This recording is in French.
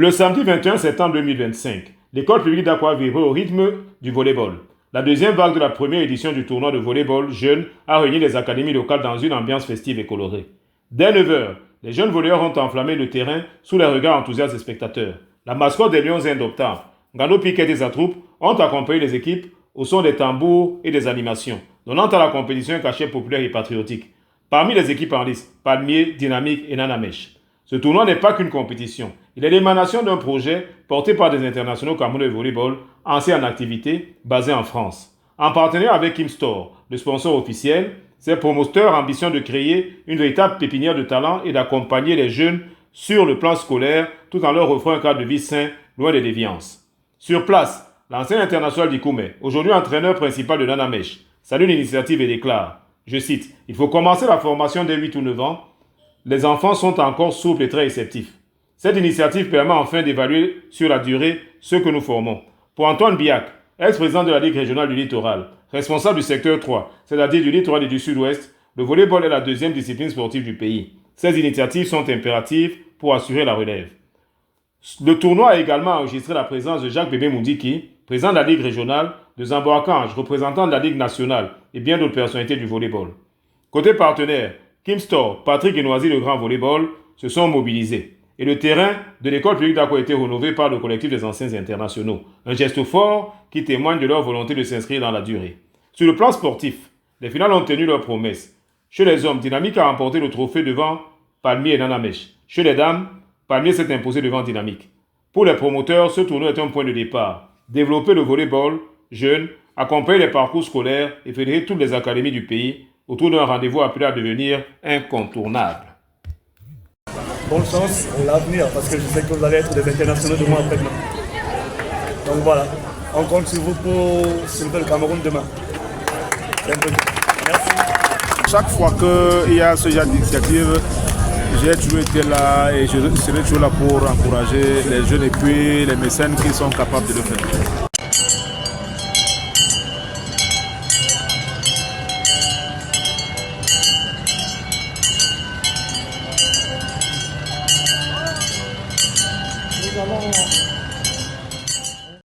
Le samedi 21 septembre 2025, l'école publique d'Akwa vivrait au rythme du volleyball. La deuxième vague de la première édition du tournoi de volleyball jeune a réuni les académies locales dans une ambiance festive et colorée. Dès 9 h, les jeunes volleyeurs ont enflammé le terrain sous les regards enthousiastes des spectateurs. La mascotte des Lions indomptables, Ngano Piquet et sa troupe, ont accompagné les équipes au son des tambours et des animations, donnant à la compétition un cachet populaire et patriotique. Parmi les équipes en lice, Palmier, Dynamique et Nanamesh. Ce tournoi n'est pas qu'une compétition. Il est l'émanation d'un projet porté par des internationaux camerounais de volleyball, anciens en activité, basés en France. En partenariat avec Kim Store, le sponsor officiel, ces promoteurs ambitionnent de créer une véritable pépinière de talent et d'accompagner les jeunes sur le plan scolaire tout en leur offrant un cadre de vie sain, loin des déviances. Sur place, l'ancien international d'Ikoumé, aujourd'hui entraîneur principal de Nanamesh, salue l'initiative et déclare, je cite, « Il faut commencer la formation dès 8 ou 9 ans. Les enfants sont encore souples et très réceptifs. Cette initiative permet enfin d'évaluer sur la durée ce que nous formons. » Pour Antoine Biac, ex-président de la Ligue régionale du littoral, responsable du secteur 3, c'est-à-dire du littoral et du sud-ouest, le volleyball est la deuxième discipline sportive du pays. Ces initiatives sont impératives pour assurer la relève. Le tournoi a également enregistré la présence de Jacques Bébé Moudiki, président de la Ligue régionale, de Zambo Akanj, représentant de la Ligue nationale, et bien d'autres personnalités du volleyball. Côté partenaire, Kim Store, Patrick et Noisy de Grand Volleyball se sont mobilisés. Et le terrain de l'école publique d'Akwa a été rénové par le collectif des anciens internationaux. Un geste fort qui témoigne de leur volonté de s'inscrire dans la durée. Sur le plan sportif, les finales ont tenu leurs promesses. Chez les hommes, Dynamique a remporté le trophée devant Palmier et Nanamesh. Chez les dames, Palmier s'est imposé devant Dynamique. Pour les promoteurs, ce tournoi est un point de départ. Développer le volleyball jeune, accompagner les parcours scolaires et fédérer toutes les académies du pays autour d'un rendez-vous appelé à devenir incontournable. Bonne chance pour l'avenir, parce que je sais que vous allez être des internationaux de moi après-demain. Donc voilà, on compte sur vous pour sauver le Cameroun demain. Merci. Chaque fois qu'il y a ce genre d'initiative, j'ai toujours été là et je serai toujours là pour encourager les jeunes et puis les mécènes qui sont capables de le faire. Nous allons